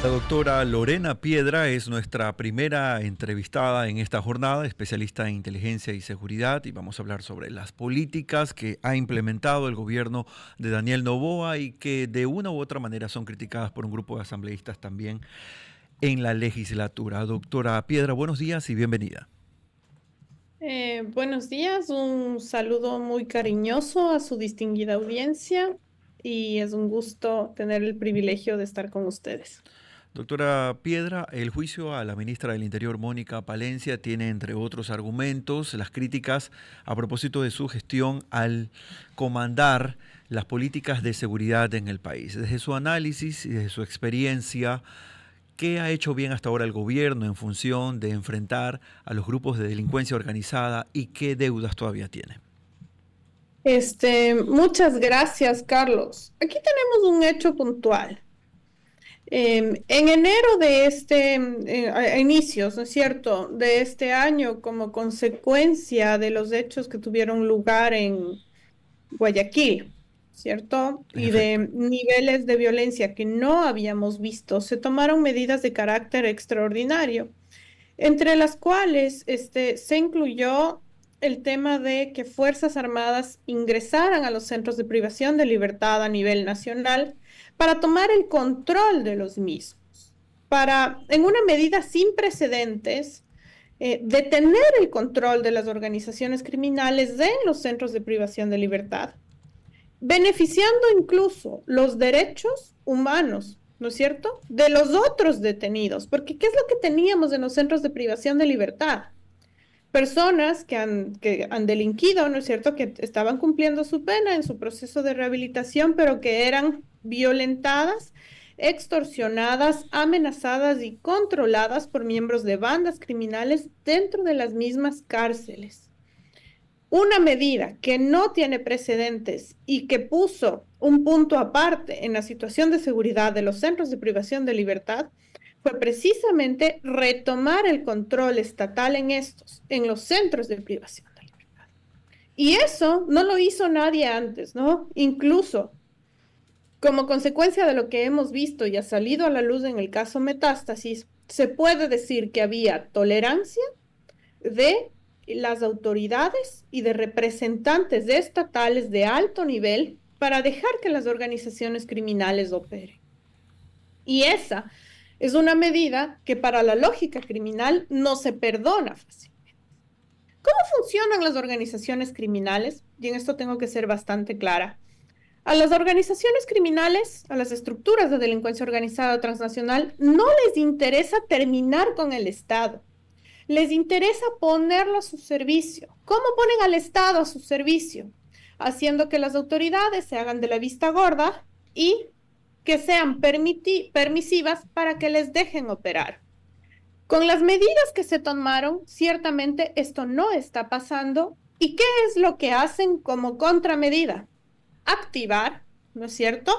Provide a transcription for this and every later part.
La doctora Lorena Piedra es nuestra primera entrevistada en esta jornada, especialista en inteligencia y seguridad, y vamos a hablar sobre las políticas que ha implementado el gobierno de Daniel Noboa y que de una u otra manera son criticadas por un grupo de asambleístas también en la legislatura. Doctora Piedra, buenos días y bienvenida. Buenos días, un saludo muy cariñoso a su distinguida audiencia y es un gusto tener el privilegio de estar con ustedes. Doctora Piedra, el juicio a la ministra del Interior, Mónica Palencia, tiene, entre otros argumentos, las críticas a propósito de su gestión al comandar las políticas de seguridad en el país. Desde su análisis y desde su experiencia, ¿qué ha hecho bien hasta ahora el gobierno en función de enfrentar a los grupos de delincuencia organizada y qué deudas todavía tiene? Muchas gracias, Carlos. Aquí tenemos un hecho puntual. En enero de a inicios, ¿no es cierto?, de este año, como consecuencia de los hechos que tuvieron lugar en Guayaquil, ¿cierto? En Y efecto. de niveles de violencia que no habíamos visto, se tomaron medidas de carácter extraordinario, entre las cuales se incluyó el tema de que Fuerzas Armadas ingresaran a los centros de privación de libertad a nivel nacional para tomar el control de los mismos, para, en una medida sin precedentes, detener el control de las organizaciones criminales en los centros de privación de libertad, beneficiando incluso los derechos humanos, ¿no es cierto?, de los otros detenidos, porque ¿qué es lo que teníamos en los centros de privación de libertad? Personas que han delinquido, ¿no es cierto?, que estaban cumpliendo su pena en su proceso de rehabilitación, pero que eran violentadas, extorsionadas, amenazadas y controladas por miembros de bandas criminales dentro de las mismas cárceles. Una medida que no tiene precedentes y que puso un punto aparte en la situación de seguridad de los centros de privación de libertad fue precisamente retomar el control estatal en estos, en los centros de privación de libertad. Y eso no lo hizo nadie antes, ¿no? Incluso como consecuencia de lo que hemos visto y ha salido a la luz en el caso Metástasis, se puede decir que había tolerancia de las autoridades y de representantes estatales de alto nivel para dejar que las organizaciones criminales operen. Y esa es una medida que para la lógica criminal no se perdona fácilmente. ¿Cómo funcionan las organizaciones criminales? Y en esto tengo que ser bastante clara. A las organizaciones criminales, a las estructuras de delincuencia organizada transnacional, no les interesa terminar con el Estado. Les interesa ponerlo a su servicio. ¿Cómo ponen al Estado a su servicio? Haciendo que las autoridades se hagan de la vista gorda y que sean permisivas para que les dejen operar. Con las medidas que se tomaron, ciertamente esto no está pasando. ¿Y qué es lo que hacen como contramedida? Activar, ¿no es cierto?,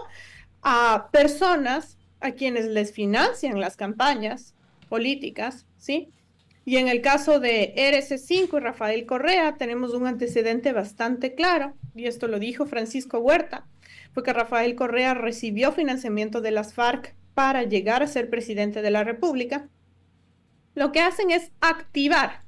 a personas a quienes les financian las campañas políticas, ¿sí? Y en el caso de RC5 y Rafael Correa, tenemos un antecedente bastante claro, y esto lo dijo Francisco Huerta, fue que Rafael Correa recibió financiamiento de las FARC para llegar a ser presidente de la República. Lo que hacen es activar,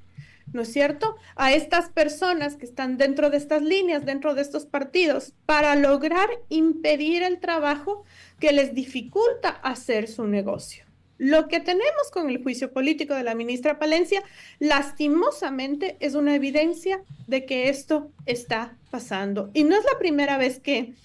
¿no es cierto?, a estas personas que están dentro de estas líneas, dentro de estos partidos, para lograr impedir el trabajo que les dificulta hacer su negocio. Lo que tenemos con el juicio político de la ministra Palencia, lastimosamente, es una evidencia de que esto está pasando. Y no es la primera vez que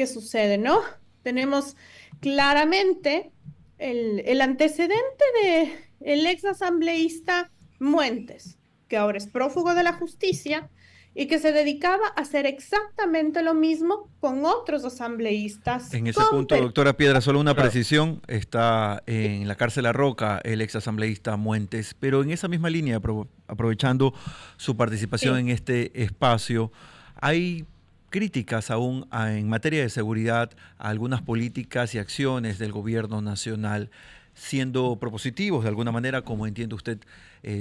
sucede, ¿no? Tenemos claramente el antecedente de el ex asambleísta Muentes, que ahora es prófugo de la justicia y que se dedicaba a hacer exactamente lo mismo con otros asambleístas En ese con punto, doctora Piedra, solo una Claro. precisión, está en la cárcel La Roca el ex asambleísta Muentes, pero en esa misma línea, aprovechando su participación Sí. en este espacio, hay críticas aún en materia de seguridad a algunas políticas y acciones del gobierno nacional, siendo propositivos de alguna manera, como entiende usted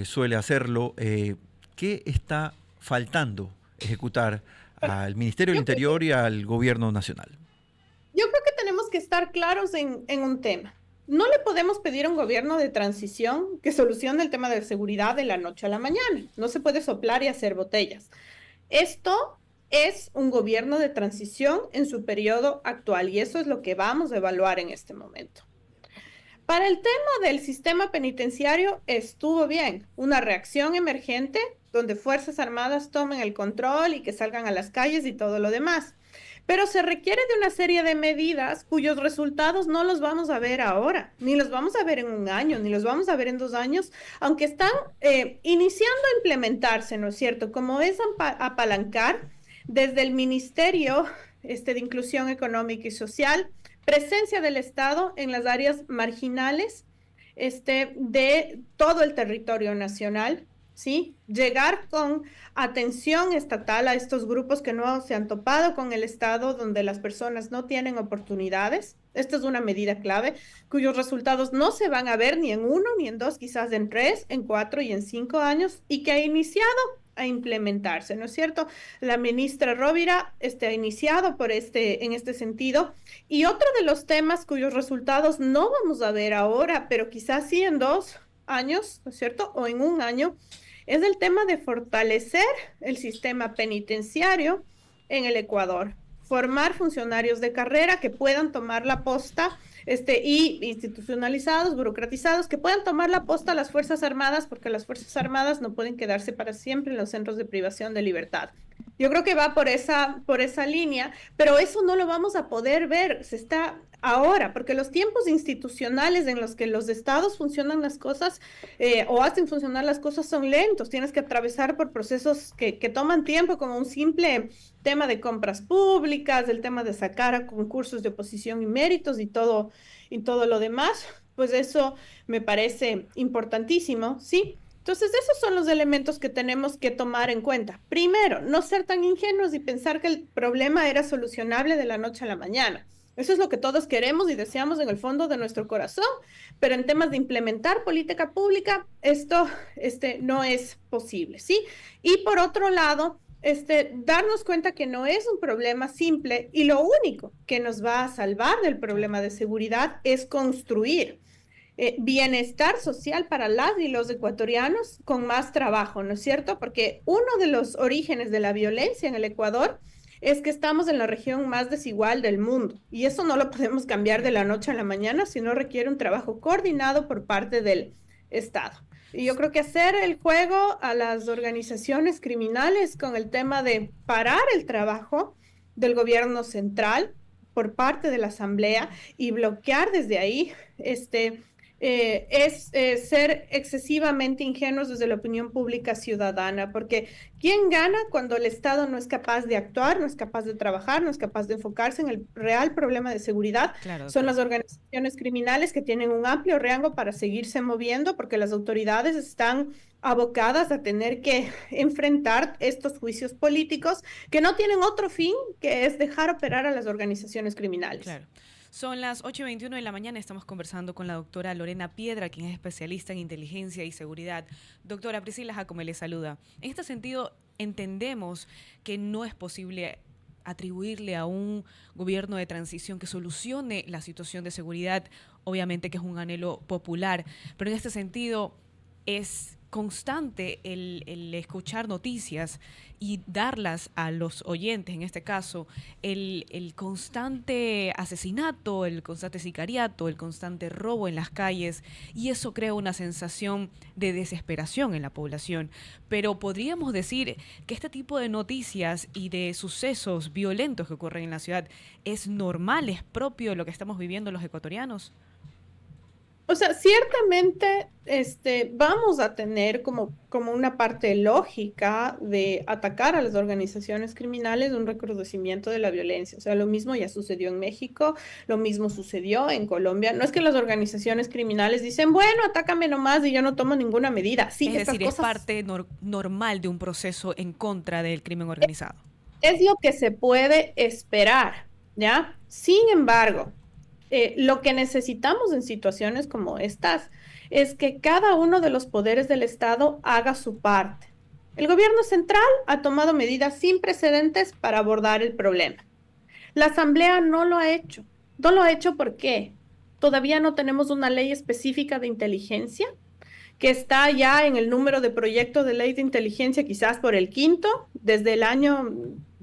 suele hacerlo. ¿Qué está faltando ejecutar Pero al Ministerio del yo Interior y al gobierno nacional? Yo creo que tenemos que estar claros en un tema. no le podemos pedir a un gobierno de transición que solucione el tema de seguridad de la noche a la mañana. No se puede soplar y hacer botellas. Esto es un gobierno de transición en su periodo actual y eso es lo que vamos a evaluar en este momento. Para el tema del sistema penitenciario estuvo bien, una reacción emergente donde Fuerzas Armadas tomen el control y que salgan a las calles y todo lo demás. Pero se requiere de una serie de medidas cuyos resultados no los vamos a ver ahora, ni los vamos a ver en un año, ni los vamos a ver en 2 años, aunque están iniciando a implementarse, ¿no es cierto? Como es apalancar desde el Ministerio de Inclusión Económica y Social, presencia del Estado en las áreas marginales de todo el territorio nacional, ¿sí? Llegar con atención estatal a estos grupos que no se han topado con el Estado, donde las personas no tienen oportunidades. Esta es una medida clave cuyos resultados no se van a ver ni en 1, ni en 2, quizás en 3, en 4 y en 5 años, y que ha iniciado a implementarse, ¿no es cierto? La ministra Rovira ha iniciado en este sentido. Y otro de los temas cuyos resultados no vamos a ver ahora, pero quizás sí en 2 años, ¿no es cierto? O en un año, es el tema de fortalecer el sistema penitenciario en el Ecuador, formar funcionarios de carrera que puedan tomar la posta y institucionalizados, burocratizados, que puedan tomar la posta a las Fuerzas Armadas, porque las Fuerzas Armadas no pueden quedarse para siempre en los centros de privación de libertad. Yo creo que va por esa línea, pero eso no lo vamos a poder ver, se está ahora, porque los tiempos institucionales en los que los estados funcionan las cosas o hacen funcionar las cosas son lentos, tienes que atravesar por procesos que toman tiempo, como un simple tema de compras públicas, el tema de sacar a concursos de oposición y méritos y todo lo demás, pues eso me parece importantísimo, ¿sí? Entonces, esos son los elementos que tenemos que tomar en cuenta. Primero, no ser tan ingenuos y pensar que el problema era solucionable de la noche a la mañana. Eso es lo que todos queremos y deseamos en el fondo de nuestro corazón, pero en temas de implementar política pública, esto no es posible, ¿sí? Y por otro lado, darnos cuenta que no es un problema simple y lo único que nos va a salvar del problema de seguridad es construir bienestar social para las y los ecuatorianos con más trabajo, ¿no es cierto? Porque uno de los orígenes de la violencia en el Ecuador es que estamos en la región más desigual del mundo y eso no lo podemos cambiar de la noche a la mañana, sino requiere un trabajo coordinado por parte del Estado. Y yo creo que hacer el juego a las organizaciones criminales con el tema de parar el trabajo del gobierno central por parte de la Asamblea y bloquear desde ahí es ser excesivamente ingenuos desde la opinión pública ciudadana, porque ¿quién gana cuando el Estado no es capaz de actuar, no es capaz de trabajar, no es capaz de enfocarse en el real problema de seguridad? Claro, Son doctora. las organizaciones criminales que tienen un amplio rango para seguirse moviendo, porque las autoridades están abocadas a tener que enfrentar estos juicios políticos que no tienen otro fin que es dejar operar a las organizaciones criminales. Claro. Son las 8:21 de la mañana, estamos conversando con la doctora Lorena Piedra, quien es especialista en inteligencia y seguridad. Doctora Priscila Jacome le saluda. En este sentido, entendemos que no es posible atribuirle a un gobierno de transición que solucione la situación de seguridad, obviamente que es un anhelo popular, pero en este sentido es constante el escuchar noticias y darlas a los oyentes, en este caso, el constante asesinato, el constante sicariato, el constante robo en las calles, y eso crea una sensación de desesperación en la población. Pero podríamos decir que este tipo de noticias y de sucesos violentos que ocurren en la ciudad es normal, es propio de lo que estamos viviendo los ecuatorianos. O sea, ciertamente vamos a tener como una parte lógica de atacar a las organizaciones criminales un recrudecimiento de la violencia. O sea, lo mismo ya sucedió en México, lo mismo sucedió en Colombia. No es que las organizaciones criminales dicen, bueno, atácame nomás y yo no tomo ninguna medida. Sí, Es estas decir, es cosas parte normal de un proceso en contra del crimen organizado. es lo que se puede esperar, ¿ya? Sin embargo, lo que necesitamos en situaciones como estas es que cada uno de los poderes del Estado haga su parte. El gobierno central ha tomado medidas sin precedentes para abordar el problema. La Asamblea no lo ha hecho. No lo ha hecho ¿por qué? todavía no tenemos una ley específica de inteligencia, que está ya en el número de proyectos de ley de inteligencia, quizás por el quinto, desde el año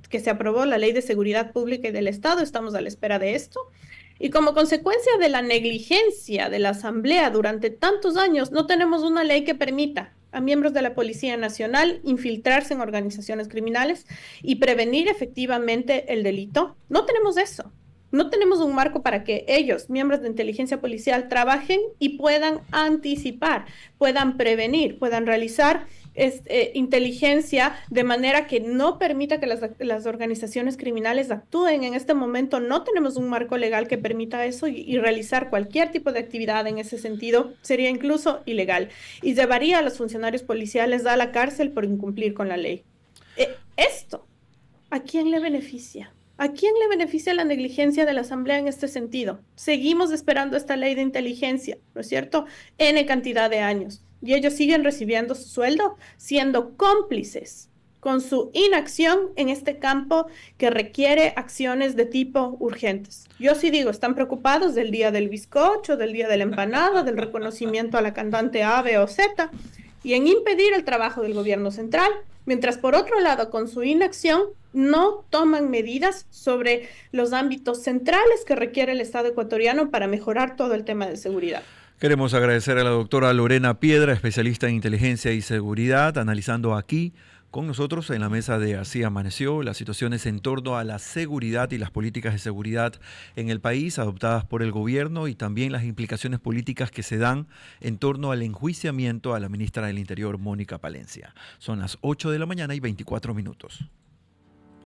que se aprobó la Ley de Seguridad Pública y del Estado, estamos a la espera de esto. Y como consecuencia de la negligencia de la Asamblea durante tantos años, no tenemos una ley que permita a miembros de la Policía Nacional infiltrarse en organizaciones criminales y prevenir efectivamente el delito. No tenemos eso. No tenemos un marco para que ellos, miembros de inteligencia policial, trabajen y puedan anticipar, puedan prevenir, puedan realizar inteligencia de manera que no permita que las organizaciones criminales actúen. En este momento no tenemos un marco legal que permita eso y realizar cualquier tipo de actividad en ese sentido sería incluso ilegal y llevaría a los funcionarios policiales a la cárcel por incumplir con la ley. Esto, ¿a quién le beneficia? ¿A quién le beneficia la negligencia de la Asamblea en este sentido? Seguimos esperando esta ley de inteligencia, ¿no es cierto? N cantidad de años. Y ellos siguen recibiendo su sueldo, siendo cómplices con su inacción en este campo que requiere acciones de tipo urgentes. Yo sí digo, están preocupados del día del bizcocho, del día de la empanada, del reconocimiento a la cantante A, B o Z, y en impedir el trabajo del gobierno central, mientras por otro lado, con su inacción, no toman medidas sobre los ámbitos centrales que requiere el Estado ecuatoriano para mejorar todo el tema de seguridad. Queremos agradecer a la doctora Lorena Piedra, especialista en inteligencia y seguridad, analizando aquí con nosotros en la mesa de Así Amaneció las situaciones en torno a la seguridad y las políticas de seguridad en el país adoptadas por el gobierno y también las implicaciones políticas que se dan en torno al enjuiciamiento a la ministra del Interior, Mónica Palencia. Son las 8 de la mañana y 24 minutos.